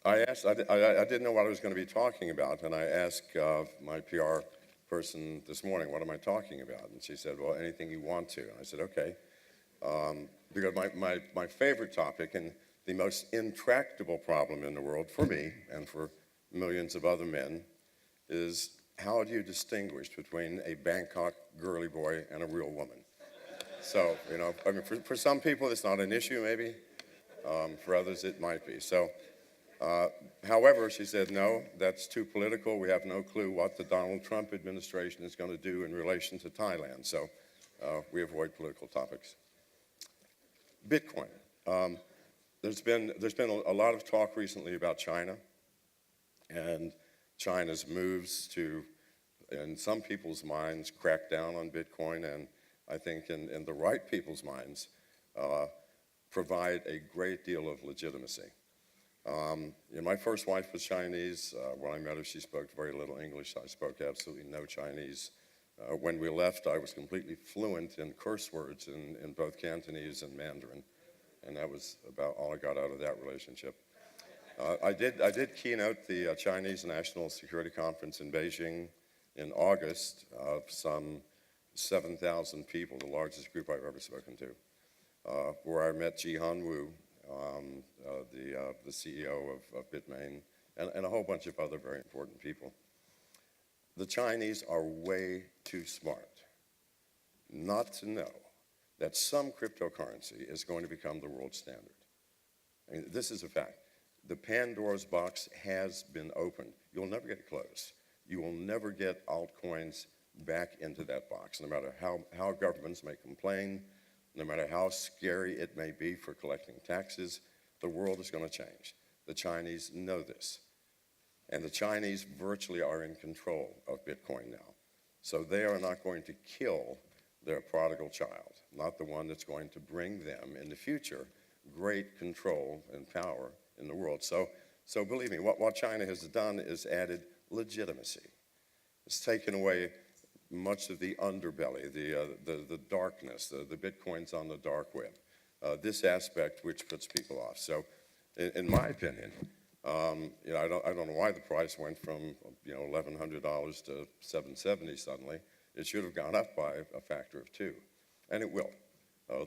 I didn't know what I was going to be talking about, and I asked my PR person this morning, what am I talking about? And she said, well, anything you want to. And I said, okay. Because my favorite topic and the most intractable problem in the world for me and for millions of other men is how do you distinguish between a Bangkok girly boy and a real woman? So, I mean, for some people it's not an issue maybe. For others it might be. So, however, she said, no, that's too political. We have no clue what the Donald Trump administration is going to do in relation to Thailand. So we avoid political topics. Bitcoin. There's been a lot of talk recently about China and China's moves to, in some people's minds, crack down on Bitcoin, and I think in the right people's minds, provide a great deal of legitimacy. My first wife was Chinese. When I met her, she spoke very little English. I spoke absolutely no Chinese. When we left, I was completely fluent in curse words in both Cantonese and Mandarin, and that was about all I got out of that relationship. I did keynote the Chinese National Security Conference in Beijing in August of some 7,000 people, the largest group I've ever spoken to, where I met Ji Hanwu, the CEO of Bitmain, and a whole bunch of other very important people. The Chinese are way too smart not to know that some cryptocurrency is going to become the world standard. I mean, this is a fact. The Pandora's box has been opened. You'll never get it closed. You will never get altcoins back into that box, no matter how governments may complain, no matter how scary it may be for collecting taxes. The world is going to change. The Chinese know this. And the Chinese virtually are in control of Bitcoin now. So they are not going to kill their prodigal child, not the one that's going to bring them in the future great control and power in the world. So believe me, what China has done is added legitimacy. It's taken away much of the underbelly, the darkness, the Bitcoins on the dark web, this aspect which puts people off. So in my opinion, I don't know why the price went from $1,100 to $770 suddenly. It should have gone up by a factor of 2, and it will.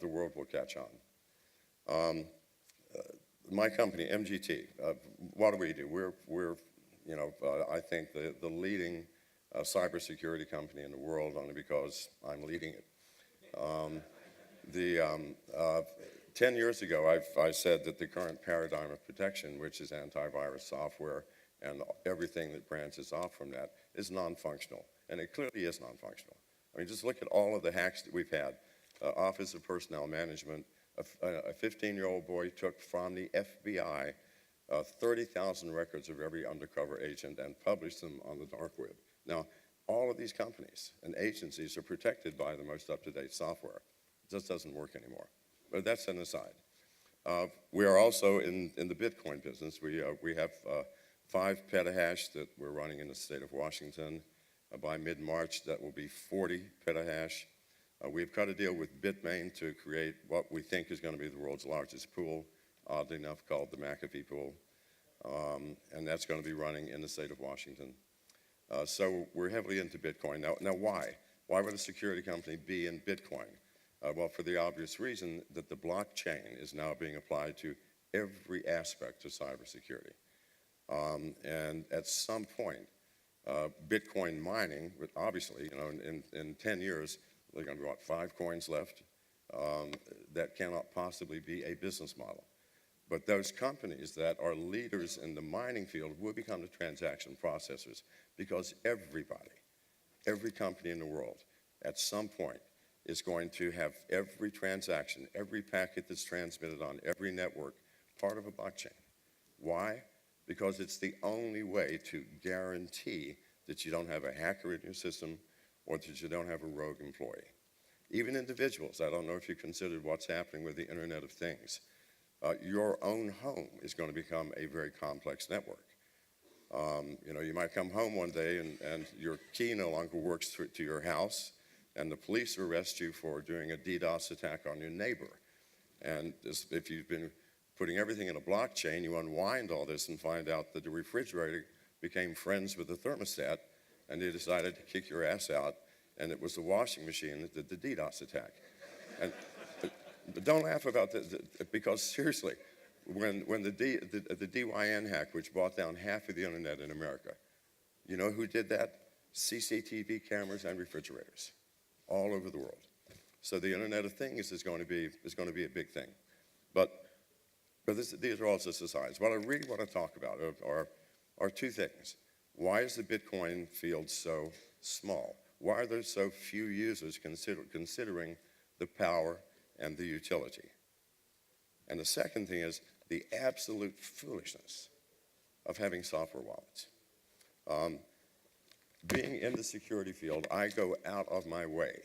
The world will catch on. My company, MGT, what do? We're I think the leading cybersecurity company in the world, only because I'm leading it. 10 years ago, I said that the current paradigm of protection, which is antivirus software and everything that branches off from that, is non-functional. And it clearly is non-functional. I mean, just look at all of the hacks that we've had. Office of Personnel Management, a 15-year-old boy took from the FBI 30,000 records of every undercover agent and published them on the dark web. Now, all of these companies and agencies are protected by the most up-to-date software. It just doesn't work anymore. But that's an aside. We are also in the Bitcoin business. We have 5 petahash that we're running in the state of Washington. By mid-March, that will be 40 petahash. We've cut a deal with Bitmain to create what we think is going to be the world's largest pool, oddly enough called the McAfee pool. And that's going to be running in the state of Washington. So we're heavily into Bitcoin. Now why? Why would a security company be in Bitcoin? Well, for the obvious reason that the blockchain is now being applied to every aspect of cybersecurity. And at some point, Bitcoin mining, obviously, in 10 years, there are going to be, 5 coins left? That cannot possibly be a business model. But those companies that are leaders in the mining field will become the transaction processors, because every company in the world, at some point, is going to have every transaction, every packet that's transmitted on every network, part of a blockchain. Why? Because it's the only way to guarantee that you don't have a hacker in your system or that you don't have a rogue employee. Even individuals, I don't know if you considered what's happening with the Internet of Things. Your own home is going to become a very complex network. You might come home one day and your key no longer works to your house, and the police arrest you for doing a DDoS attack on your neighbor. And if you've been putting everything in a blockchain, you unwind all this and find out that the refrigerator became friends with the thermostat, and they decided to kick your ass out, and it was the washing machine that did the DDoS attack. And, but don't laugh about this, because seriously, when the DYN hack, which brought down half of the internet in America, you know who did that? CCTV cameras and refrigerators all over the world. So the Internet of Things is going to be a big thing. But these are all just asides. What I really want to talk about are two things. Why is the Bitcoin field so small? Why are there so few users considering the power and the utility? And the second thing is the absolute foolishness of having software wallets. Being in the security field, I go out of my way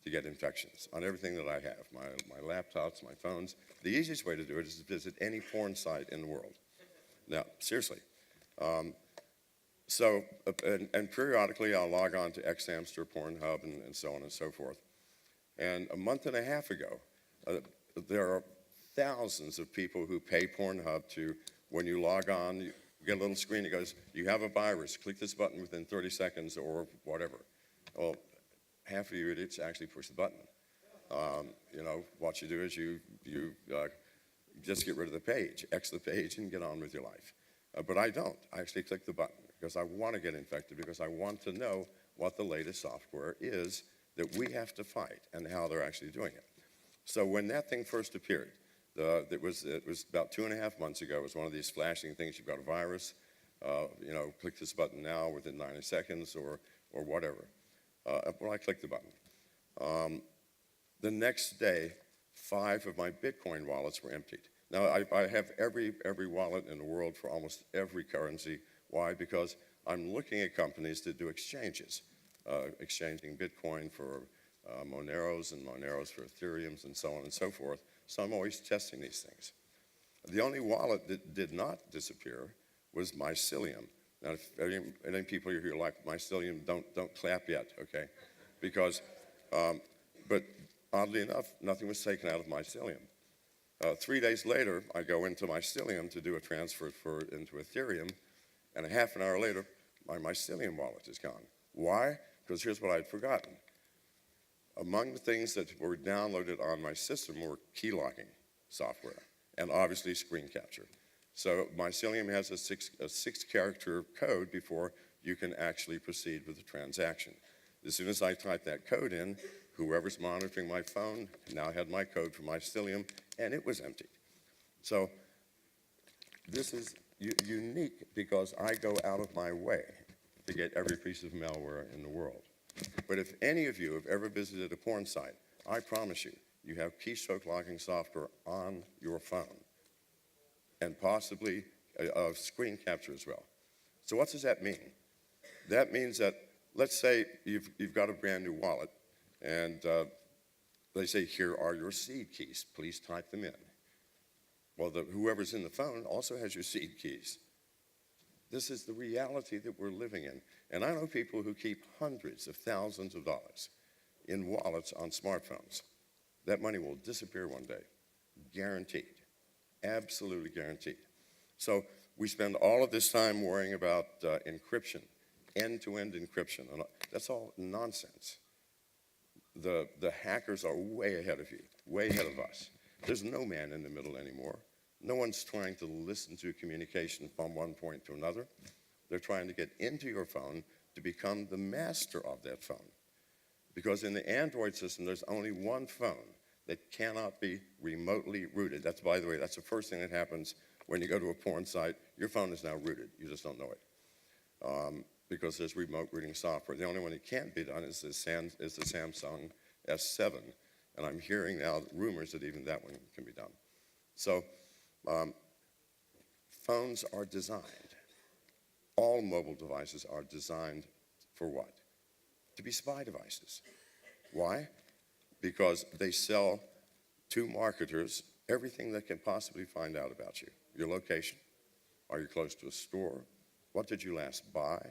to get infections on everything that I have, my laptops, my phones. The easiest way to do it is to visit any porn site in the world. Now, seriously. And periodically I'll log on to Xhamster, Pornhub, and so on and so forth. And a month and a half ago, there are thousands of people who pay Pornhub to, when you log on, you get a little screen that goes, you have a virus, click this button within 30 seconds or whatever. Well, half of you idiots actually push the button. You know, what you do is you just get rid of the page, X the page, and get on with your life. But I don't. I actually click the button because I want to get infected, because I want to know what the latest software is that we have to fight and how they're actually doing it. So when that thing first appeared, it was about 2.5 months ago. It was one of these flashing things. You've got a virus. You know, click this button now within 90 seconds or whatever. Well, I clicked the button. The next day, 5 of my Bitcoin wallets were emptied. Now, I have every wallet in the world for almost every currency. Why? Because I'm looking at companies that do exchanges, exchanging Bitcoin for Moneros and Moneros for Ethereums and so on and so forth. So I'm always testing these things. The only wallet that did not disappear was Mycelium. Now, if any people here like Mycelium, don't clap yet, okay? Because, but oddly enough, nothing was taken out of Mycelium. 3 days later, I go into Mycelium to do a transfer into Ethereum, and a half an hour later, my Mycelium wallet is gone. Why? Because here's what I'd forgotten. Among the things that were downloaded on my system were key locking software, and obviously screen capture. So Mycelium has a six-character code before you can actually proceed with the transaction. As soon as I type that code in, whoever's monitoring my phone now had my code for Mycelium, and it was empty. So this is unique because I go out of my way to get every piece of malware in the world. But if any of you have ever visited a porn site, I promise you, you have keystroke locking software on your phone, and possibly a screen capture as well. So what does that mean? That means that, let's say you've got a brand new wallet, and they say, here are your seed keys, please type them in. Well, whoever's in the phone also has your seed keys. This is the reality that we're living in. And I know people who keep hundreds of thousands of dollars in wallets on smartphones. That money will disappear one day, guaranteed, absolutely guaranteed. So we spend all of this time worrying about encryption, end-to-end encryption, and that's all nonsense. The hackers are way ahead of you, way ahead of us. There's no man in the middle anymore. No one's trying to listen to communication from one point to another. They're trying to get into your phone to become the master of that phone. Because in the Android system, there's only one phone that cannot be remotely rooted. That's, by the way, that's the first thing that happens when you go to a porn site. Your phone is now rooted. You just don't know it. Because there's remote rooting software. The only one that can't be done is the Samsung S7. And I'm hearing now rumors that even that one can be done. So phones are designed. All mobile devices are designed for what? To be spy devices. Why? Because they sell to marketers everything they can possibly find out about you. Your location. Are you close to a store? What did you last buy?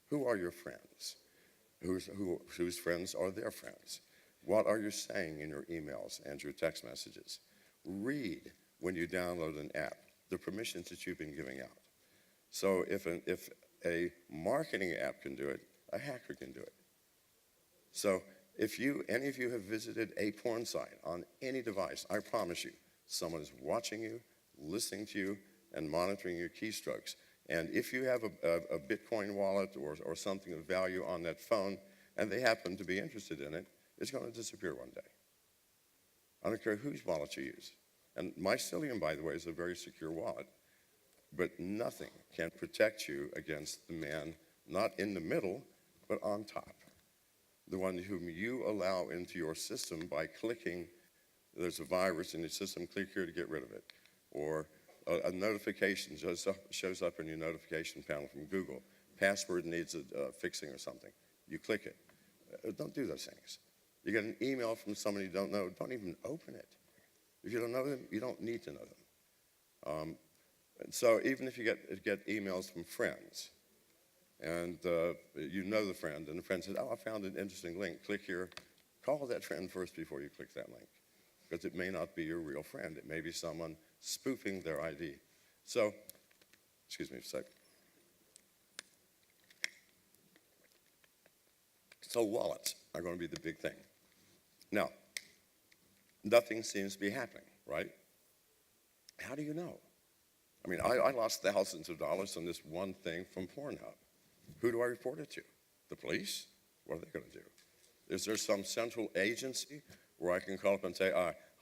Who are your friends? Whose friends are their friends? What are you saying in your emails and your text messages? Read when you download an app, the permissions that you've been giving out. So if a marketing app can do it, a hacker can do it. So if any of you have visited a porn site on any device, I promise you, someone is watching you, listening to you, and monitoring your keystrokes. And if you have a Bitcoin wallet or something of value on that phone, and they happen to be interested in it, it's going to disappear one day. I don't care whose wallet you use. And Mycelium, by the way, is a very secure wallet. But nothing can protect you against the man not in the middle, but on top. The one whom you allow into your system by clicking, there's a virus in your system, click here to get rid of it. Or a notification shows up in your notification panel from Google. Password needs fixing or something. You click it. Don't do those things. You get an email from somebody you don't know, don't even open it. If you don't know them, you don't need to know them. And so even if you get emails from friends, and you know the friend, and the friend says, oh, I found an interesting link, click here. Call that friend first before you click that link, because it may not be your real friend. It may be someone spoofing their ID. So, excuse me a sec. So wallets are going to be the big thing. Now, nothing seems to be happening, right? How do you know? I mean, I lost thousands of dollars on this one thing from Pornhub. Who do I report it to? The police? What are they going to do? Is there some central agency where I can call up and say,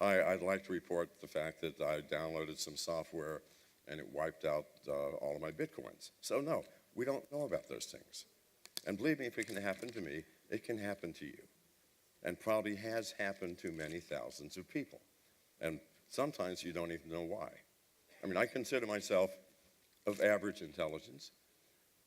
hi, I'd like to report the fact that I downloaded some software and it wiped out all of my Bitcoins? So no, we don't know about those things. And believe me, if it can happen to me, it can happen to you. And probably has happened to many thousands of people. And sometimes you don't even know why. I mean, I consider myself of average intelligence,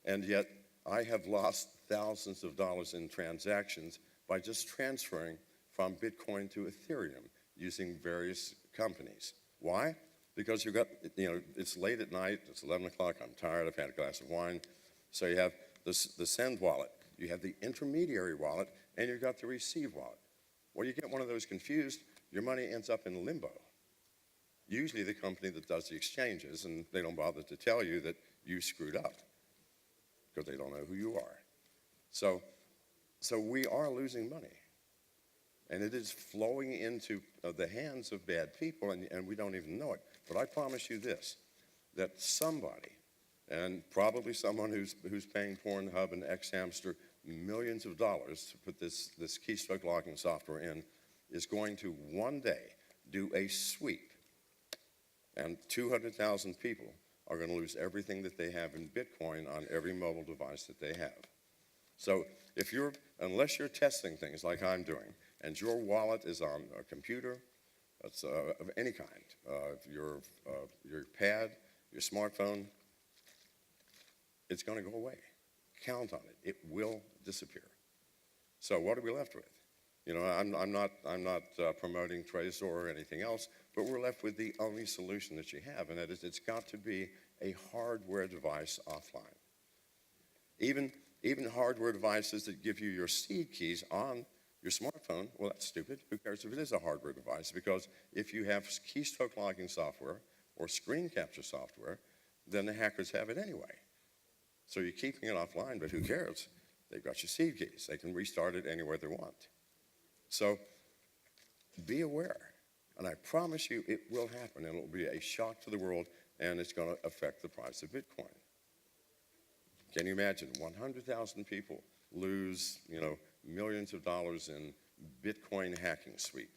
and yet I have lost thousands of dollars in transactions by just transferring from Bitcoin to Ethereum using various companies. Why? Because it's late at night, it's 11 o'clock, I'm tired, I've had a glass of wine. So you have the send wallet, you have the intermediary wallet, and you've got the receive wallet. Well, you get one of those confused, your money ends up in limbo. Usually the company that does the exchanges, and they don't bother to tell you that you screwed up because they don't know who you are. So we are losing money. And it is flowing into the hands of bad people, and we don't even know it. But I promise you this, that somebody, and probably someone who's paying Pornhub and Xhamster millions of dollars to put this keystroke logging software in, is going to one day do a sweep, and 200,000 people are going to lose everything that they have in Bitcoin on every mobile device that they have. So unless you're testing things like I'm doing, and your wallet is on a computer, that's of any kind, your pad, your smartphone, it's going to go away. Count on it. It will disappear. So what are we left with? You know, I'm not promoting Trezor or anything else, but we're left with the only solution that you have, and that is it's got to be a hardware device offline. Even hardware devices that give you your seed keys on your smartphone, well, that's stupid. Who cares if it is a hardware device? Because if you have keystroke logging software or screen capture software, then the hackers have it anyway. So you're keeping it offline, but who cares? They've got your seed keys. They can restart it anywhere they want. So be aware, and I promise you it will happen, and it will be a shock to the world, and it's going to affect the price of Bitcoin. Can you imagine 100,000 people lose, millions of dollars in Bitcoin hacking sweep?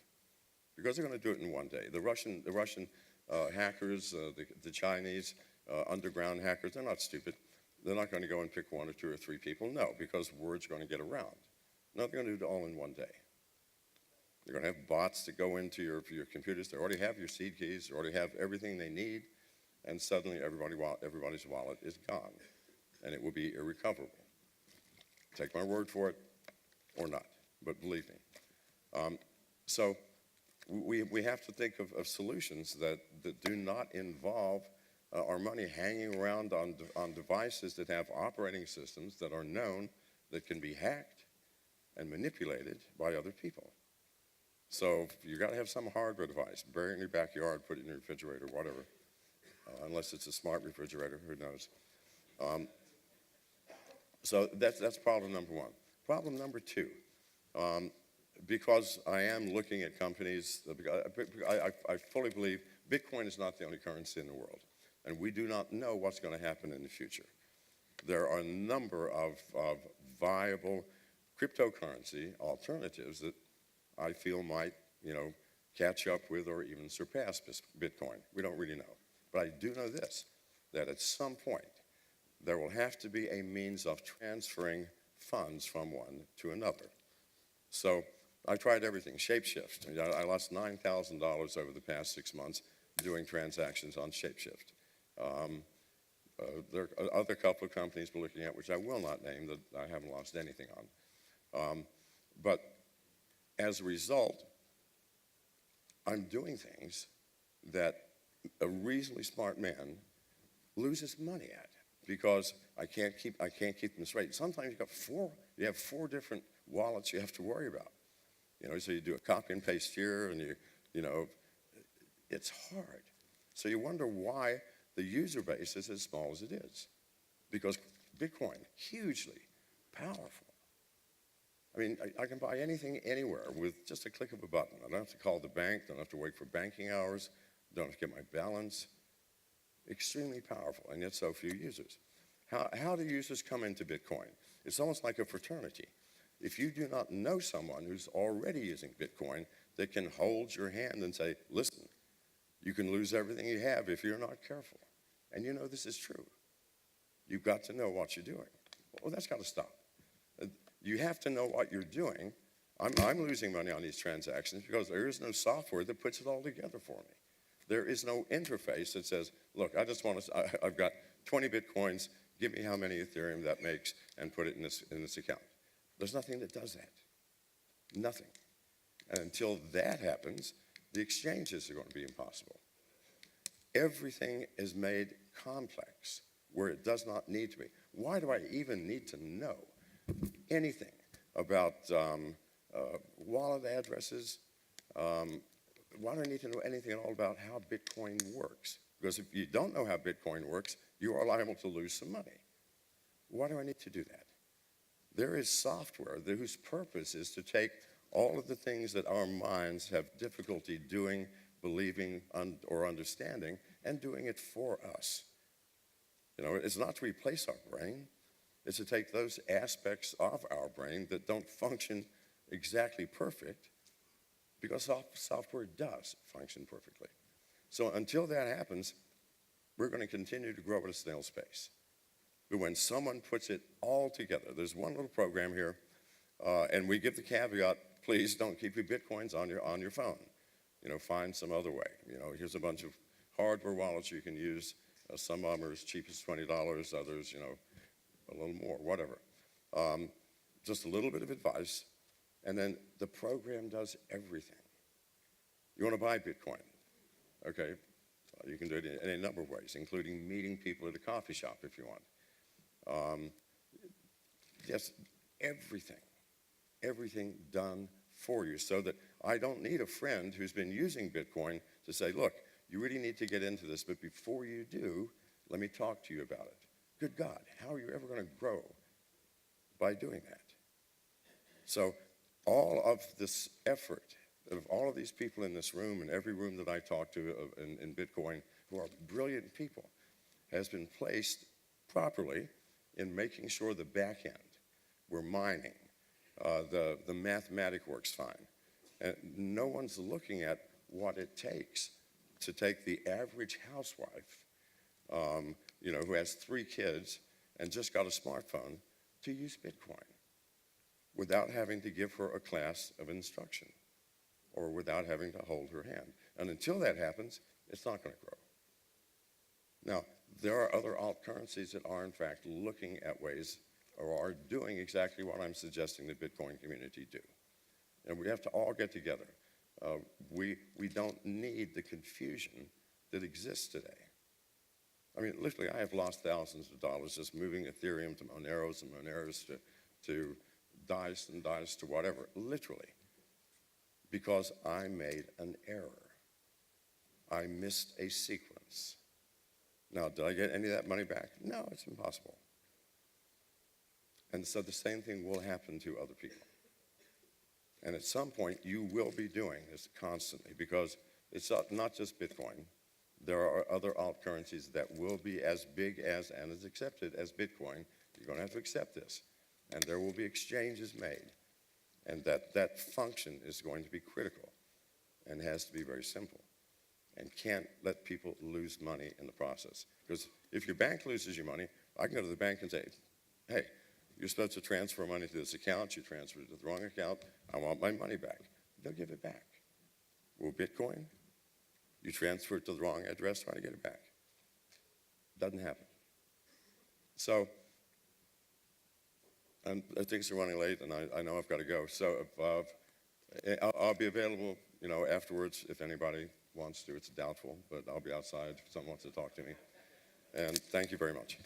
Because they're going to do it in one day. The Russian hackers, the Chinese underground hackers, they're not stupid. They're not going to go and pick one or two or three people. No, because word's going to get around. No, they're going to do it all in one day. They're going to have bots that go into your computers. They already have your seed keys. They already have everything they need. And suddenly everybody's wallet is gone. And it will be irrecoverable. Take my word for it or not. But believe me. So we have to think of solutions that do not involve our money hanging around on devices that have operating systems that are known that can be hacked and manipulated by other people. So you got to have some hardware device. Bury it in your backyard, put it in your refrigerator, whatever. Unless it's a smart refrigerator, who knows? So that's problem number one. Problem number two, because I am looking at companies, I fully believe Bitcoin is not the only currency in the world, and we do not know what's going to happen in the future. There are a number of viable cryptocurrency alternatives that I feel might, catch up with or even surpass Bitcoin. We don't really know. But I do know this, that at some point, there will have to be a means of transferring funds from one to another. So I tried everything, Shapeshift. I lost $9,000 over the past 6 months doing transactions on Shapeshift. There are other couple of companies we're looking at, which I will not name, that I haven't lost anything on. But as a result, I'm doing things that a reasonably smart man loses money at because I can't keep them straight. Sometimes you have four different wallets you have to worry about. So you do a copy and paste here, and it's hard. So you wonder why the user base is as small as it is, because Bitcoin, hugely powerful. I mean, I can buy anything anywhere with just a click of a button. I don't have to call the bank, don't have to wait for banking hours, don't have to get my balance. Extremely powerful, and yet so few users. How do users come into Bitcoin? It's almost like a fraternity. If you do not know someone who's already using Bitcoin that can hold your hand and say, listen, you can lose everything you have if you're not careful. And this is true. You've got to know what you're doing. Well, that's got to stop. You have to know what you're doing. I'm losing money on these transactions because there is no software that puts it all together for me. There is no interface that says, look, I've got 20 Bitcoins, give me how many Ethereum that makes, and put it in this account. There's nothing that does that. Nothing. And until that happens, the exchanges are going to be impossible. Everything is made complex where it does not need to be. Why do I even need to know anything about wallet addresses? Why do I need to know anything at all about how Bitcoin works? Because if you don't know how Bitcoin works, you are liable to lose some money. Why do I need to do that? There is software whose purpose is to take all of the things that our minds have difficulty doing, believing, or understanding, and doing it for us. It's not to replace our brain. It's to take those aspects of our brain that don't function exactly perfect, because software does function perfectly. So until that happens, we're going to continue to grow at a snail's pace. But when someone puts it all together, there's one little program here, and we give the caveat, please don't keep your Bitcoins on your phone. Find some other way. Here's a bunch of hardware wallets you can use. Some of them are as cheap as $20, others, a little more, whatever. Just a little bit of advice, and then the program does everything. You want to buy Bitcoin? Okay, you can do it in a number of ways, including meeting people at a coffee shop if you want. Yes, everything done for you, so that I don't need a friend who's been using Bitcoin to say, look, you really need to get into this, but before you do, let me talk to you about it. Good God, how are you ever going to grow by doing that? So all of this effort of all of these people in this room and every room that I talk to in Bitcoin, who are brilliant people, has been placed properly in making sure the back end, we're mining, the mathematic works fine. And no one's looking at what it takes to take the average housewife, who has 3 kids and just got a smartphone, to use Bitcoin without having to give her a class of instruction or without having to hold her hand. And until that happens, it's not going to grow. Now, there are other alt currencies that are in fact looking at ways or are doing exactly what I'm suggesting the Bitcoin community do. And we have to all get together. We don't need the confusion that exists today. I mean, literally, I have lost thousands of dollars just moving Ethereum to Moneros and Moneros to Dice and Dice to whatever, literally. because I made an error. I missed a sequence. Now, did I get any of that money back? No, it's impossible. And so the same thing will happen to other people. And at some point, you will be doing this constantly, because it's not just Bitcoin. There are other alt currencies that will be as big as and as accepted as Bitcoin. You're going to have to accept this. And there will be exchanges made. And that function is going to be critical and has to be very simple. And can't let people lose money in the process. Because if your bank loses your money, I can go to the bank and say, hey, you're supposed to transfer money to this account. You transferred it to the wrong account. I want my money back. They'll give it back. Will Bitcoin? You transfer it to the wrong address, try to get it back. Doesn't happen. So, and things are running late, and I know I've got to go. So I'll be available, afterwards if anybody wants to. It's doubtful, but I'll be outside if someone wants to talk to me. And thank you very much.